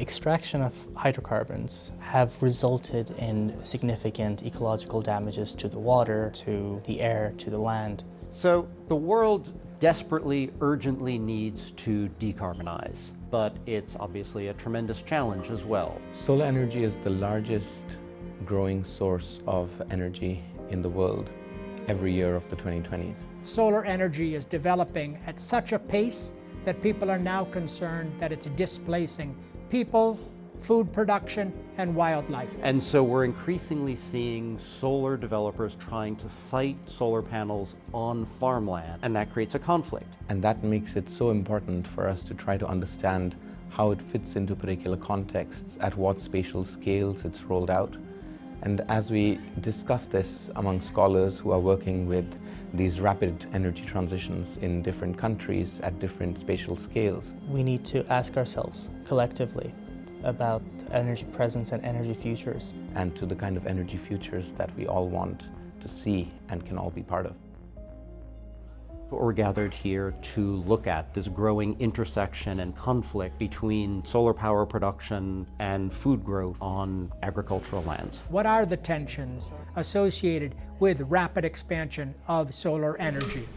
extraction of hydrocarbons have resulted in significant ecological damages to the water, to the air, to the land. So the world desperately, urgently needs to decarbonize, but it's obviously a tremendous challenge as well. Solar energy is the largest growing source of energy in the world every year of the 2020s. Solar energy is developing at such a pace that people are now concerned that it's displacing people, food production, and wildlife. And so we're increasingly seeing solar developers trying to site solar panels on farmland, and that creates a conflict. And that makes it so important for us to try to understand how it fits into particular contexts, at what spatial scales it's rolled out. And as we discuss this among scholars who are working with these rapid energy transitions in different countries at different spatial scales, We need to ask ourselves collectively about energy presence and energy futures. and to the kind of energy futures that we all want to see and can all be part of. We're gathered here to look at this growing intersection and conflict between solar power production and food growth on agricultural lands. What are the tensions associated with rapid expansion of solar energy?